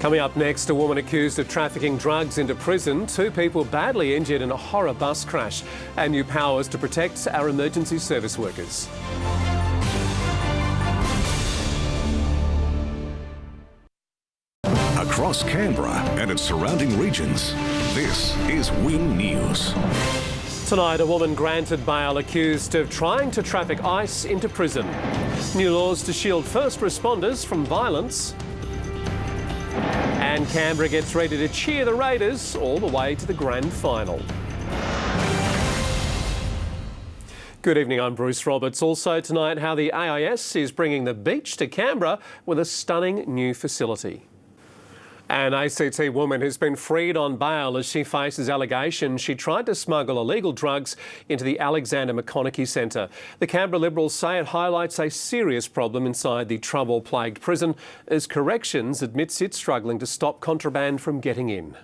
Coming up next, a woman accused of trafficking drugs into prison, 2 people badly injured in a horror bus crash, and new powers to protect our emergency service workers. Across Canberra and its surrounding regions, this is Win News. Tonight, a woman granted bail accused of trying to traffic ice into prison. New laws to shield first responders from violence. And Canberra gets ready to cheer the Raiders all the way to the grand final. Good evening, I'm Bruce Roberts. Also tonight, how the AIS is bringing the beach to Canberra with a stunning new facility. An ACT woman has been freed on bail as she faces allegations she tried to smuggle illegal drugs into the Alexander McConaughey Centre. The Canberra Liberals say it highlights a serious problem inside the trouble-plagued prison as Corrections admits it's struggling to stop contraband from getting in.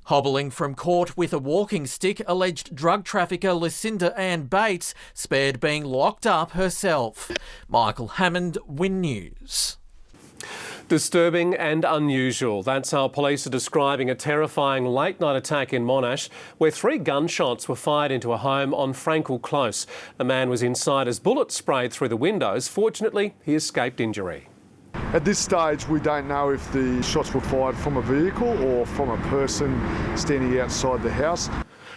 Hobbling from court with a walking stick, alleged drug trafficker Lucinda Ann Bates spared being locked up herself. Michael Hammond, Win News. Disturbing and unusual. That's how police are describing a terrifying late-night attack in Montage, where 3 gunshots were fired into a home on Frankel Close. A man was inside as bullets sprayed through the windows. Fortunately, he escaped injury. At this stage, we don't know if the shots were fired from a vehicle or from a person standing outside the house.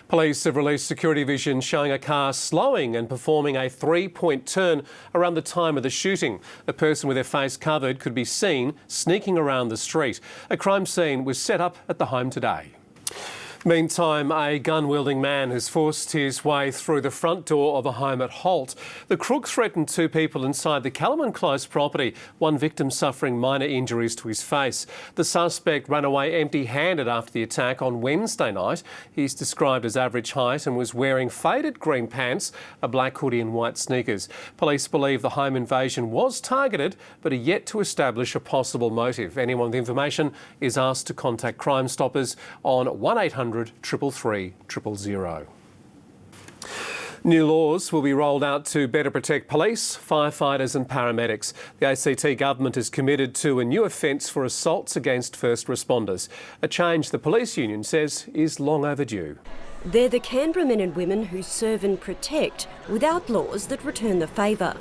Police have released security vision showing a car slowing and performing a 3-point turn around the time of the shooting. A person with their face covered could be seen sneaking around the street. A crime scene was set up at the home today. Meantime, a gun-wielding man has forced his way through the front door of a home at Holt. The crook threatened 2 people inside the Callerman Close property, one victim suffering minor injuries to his face. The suspect ran away empty-handed after the attack on Wednesday night. He's described as average height and was wearing faded green pants, a black hoodie and white sneakers. Police believe the home invasion was targeted, but are yet to establish a possible motive. Anyone with information is asked to contact Crime Stoppers on 1800 333 000. New laws will be rolled out to better protect police, firefighters and paramedics. The ACT government is committed to a new offence for assaults against first responders, a change the police union says is long overdue. They're the Canberra men and women who serve and protect without laws that return the favour.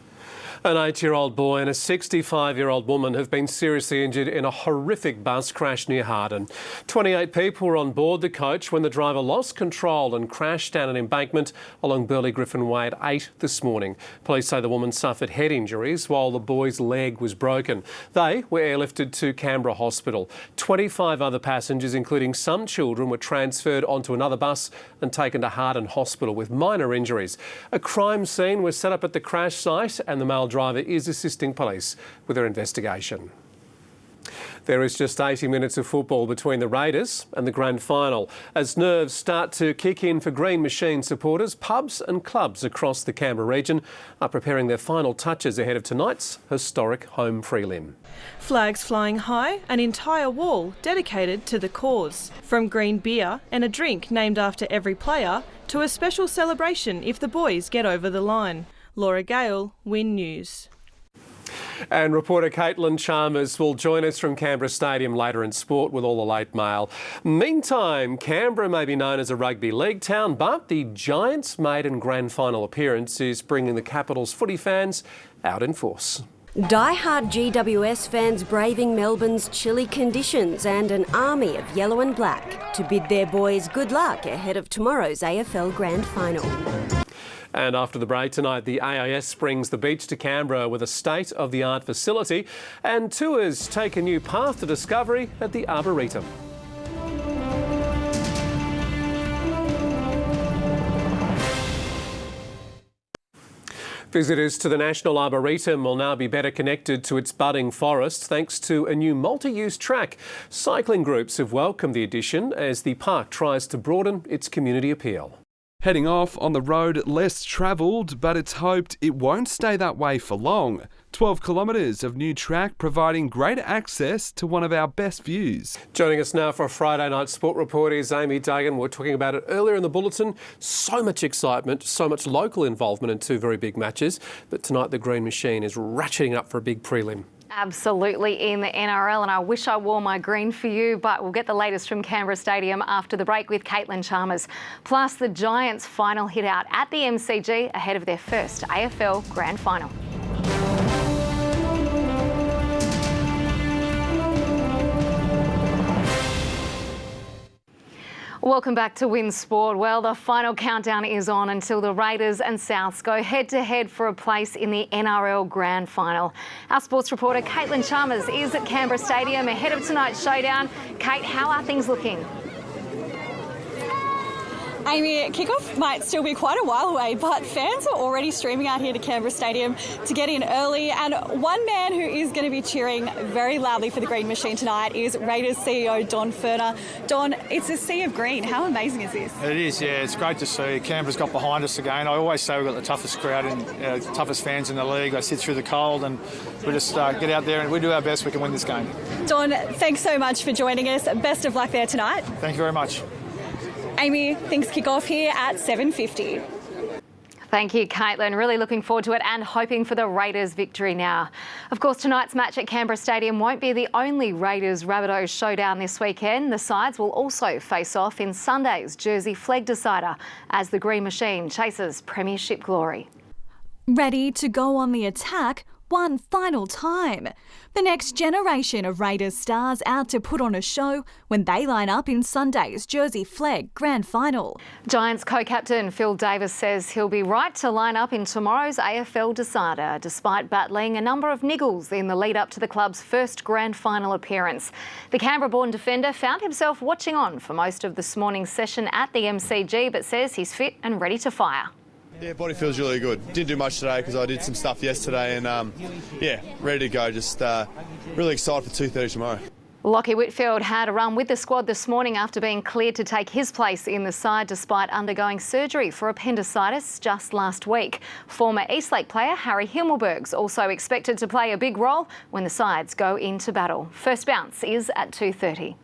An 8-year-old boy and a 65-year-old woman have been seriously injured in a horrific bus crash near Harden. 28 people were on board the coach when the driver lost control and crashed down an embankment along Burley Griffin Way at 8 this morning. Police say the woman suffered head injuries while the boy's leg was broken. They were airlifted to Canberra Hospital. 25 other passengers, including some children, were transferred onto another bus and taken to Harden Hospital with minor injuries. A crime scene was set up at the crash site and the male driver is assisting police with their investigation. There is just 80 minutes of football between the Raiders and the grand final. As nerves start to kick in for Green Machine supporters, pubs and clubs across the Canberra region are preparing their final touches ahead of tonight's historic home prelim. Flags flying high, an entire wall dedicated to the cause. From green beer and a drink named after every player to a special celebration if the boys get over the line. Laura Gale, Win News. And reporter Caitlin Chalmers will join us from Canberra Stadium later in sport with all the late mail. Meantime, Canberra may be known as a rugby league town, but the Giants' maiden grand final appearance is bringing the capital's footy fans out in force. Die-hard GWS fans braving Melbourne's chilly conditions and an army of yellow and black to bid their boys good luck ahead of tomorrow's AFL Grand Final. And after the break tonight, the AIS brings the beach to Canberra with a state-of-the-art facility, and tours take a new path to discovery at the Arboretum. Visitors to the National Arboretum will now be better connected to its budding forest thanks to a new multi-use track. Cycling groups have welcomed the addition as the park tries to broaden its community appeal. Heading off on the road less travelled, but it's hoped it won't stay that way for long. 12 kilometres of new track providing greater access to one of our best views. Joining us now for a Friday night sport report is Amy Duggan. We were talking about it earlier in the bulletin. So much excitement, so much local involvement in 2 very big matches. But tonight the Green Machine is ratcheting up for a big prelim. Absolutely in the NRL, and I wish I wore my green for you, but we'll get the latest from Canberra Stadium after the break with Caitlin Chalmers. Plus, the Giants' final hit out at the MCG ahead of their first AFL Grand Final. Welcome back to Win Sport. Well, the final countdown is on until the Raiders and Souths go head-to-head for a place in the NRL Grand Final. Our sports reporter Caitlin Chalmers is at Canberra Stadium ahead of tonight's showdown. Kate, how are things looking? Amy, kickoff might still be quite a while away, but fans are already streaming out here to Canberra Stadium to get in early. And one man who is going to be cheering very loudly for the Green Machine tonight is Raiders CEO Don Furner. Don, it's a sea of green. How amazing is this? It is, yeah. It's great to see. Canberra's got behind us again. I always say we've got the toughest crowd and toughest fans in the league. They sit through the cold and we just get out there and we do our best. We can win this game. Don, thanks so much for joining us. Best of luck there tonight. Thank you very much. Amy, things kick off here at 7:50. Thank you, Caitlin. Really looking forward to it and hoping for the Raiders' victory now. Of course, tonight's match at Canberra Stadium won't be the only Raiders-Rabbitohs showdown this weekend. The sides will also face off in Sunday's Jersey Flegg decider as the Green Machine chases premiership glory. Ready to go on the attack one final time. The next generation of Raiders stars out to put on a show when they line up in Sunday's Jersey Flegg Grand Final. Giants co-captain Phil Davis says he'll be right to line up in tomorrow's AFL decider, despite battling a number of niggles in the lead up to the club's first Grand Final appearance. The Canberra-born defender found himself watching on for most of this morning's session at the MCG, but says he's fit and ready to fire. Yeah, body feels really good. Didn't do much today because I did some stuff yesterday and, ready to go. Just really excited for 2:30 tomorrow. Lachie Whitfield had a run with the squad this morning after being cleared to take his place in the side despite undergoing surgery for appendicitis just last week. Former Eastlake player Harry Himmelberg's also expected to play a big role when the sides go into battle. First bounce is at 2:30.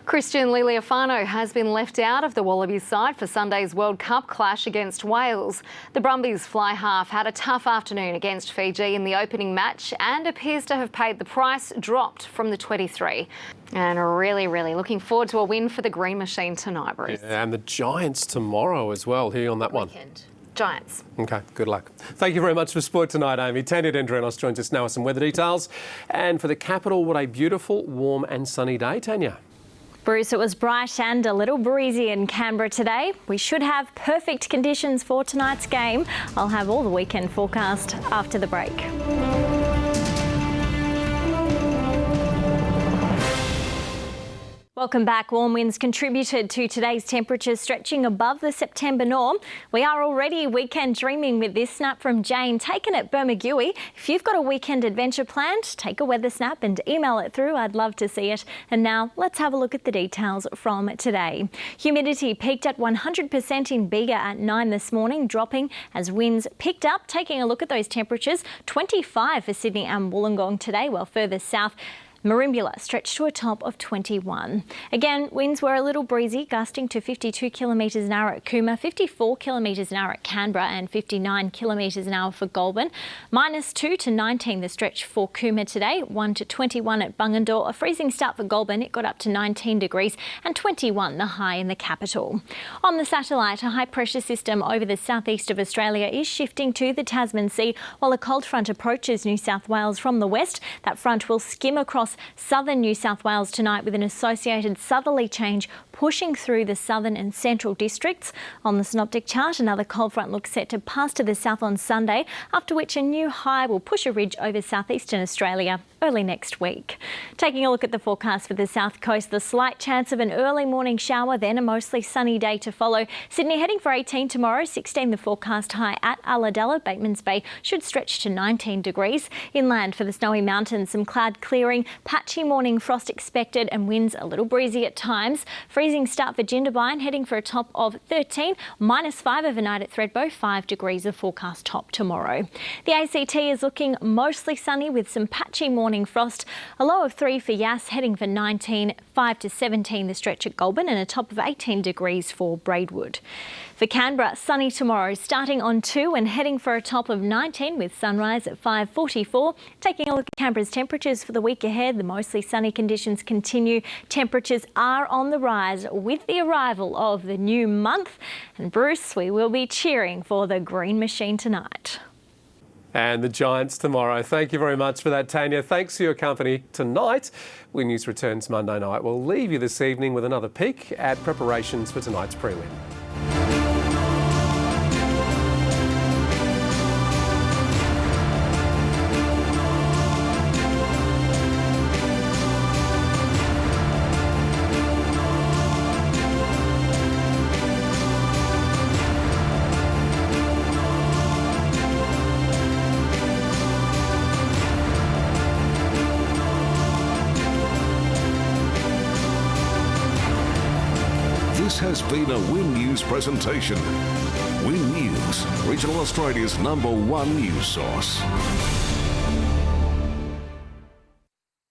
Christian Liliafano has been left out of the Wallabies side for Sunday's World Cup clash against Wales. The Brumbies fly half had a tough afternoon against Fiji in the opening match and appears to have paid the price, dropped from the 23. And really looking forward to a win for the Green Machine tonight, Bruce. Yeah, and the Giants tomorrow as well. Here on that one. Giants. OK, good luck. Thank you very much for sport tonight, Amy. Tanya Dendrinos joins us now with some weather details. And for the capital, what a beautiful, warm and sunny day, Tanya. Bruce, it was bright and a little breezy in Canberra today. We should have perfect conditions for tonight's game. I'll have all the weekend forecast after the break. Welcome back. Warm winds contributed to today's temperatures stretching above the September norm. We are already weekend dreaming with this snap from Jane taken at Bermagui. If you've got a weekend adventure planned, take a weather snap and email it through. I'd love to see it. And now let's have a look at the details from today. Humidity peaked at 100% in Bega at 9 this morning, dropping as winds picked up. Taking a look at those temperatures, 25 for Sydney and Wollongong today, while further south Merimbula stretched to a top of 21. Again, winds were a little breezy, gusting to 52 kilometres an hour at Cooma, 54 kilometres an hour at Canberra and 59 kilometres an hour for Goulburn. -2 to 19 the stretch for Cooma today, 1 to 21 at Bungendore. A freezing start for Goulburn, it got up to 19 degrees and 21 the high in the capital. On the satellite, a high pressure system over the southeast of Australia is shifting to the Tasman Sea while a cold front approaches New South Wales from the west. That front will skim across southern New South Wales tonight with an associated southerly change pushing through the southern and central districts. On the synoptic chart, another cold front looks set to pass to the south on Sunday, after which a new high will push a ridge over southeastern Australia early next week. Taking a look at the forecast for the south coast, the slight chance of an early morning shower, then a mostly sunny day to follow. Sydney heading for 18 tomorrow, 16 the forecast high at Ulladulla. Bateman's Bay should stretch to 19 degrees. Inland for the snowy mountains, some cloud clearing, patchy morning frost expected and winds a little breezy at times. Freezing start for Jindabyne, heading for a top of 13, -5 overnight at Thredbo, 5 degrees of forecast top tomorrow. The ACT is looking mostly sunny with some patchy morning morning frost. A low of 3 for Yass, heading for 19, 5 to 17 the stretch at Goulburn, and a top of 18 degrees for Braidwood. For Canberra, sunny tomorrow, starting on 2 and heading for a top of 19 with sunrise at 5:44. Taking a look at Canberra's temperatures for the week ahead, the mostly sunny conditions continue. Temperatures are on the rise with the arrival of the new month. And Bruce, we will be cheering for the Green Machine tonight. And the Giants tomorrow. Thank you very much for that, Tanya. Thanks for your company tonight. Win News returns Monday night. We'll leave you this evening with another peek at preparations for tonight's prelim. This has been a Win News presentation. Win News, Regional Australia's #1 news source.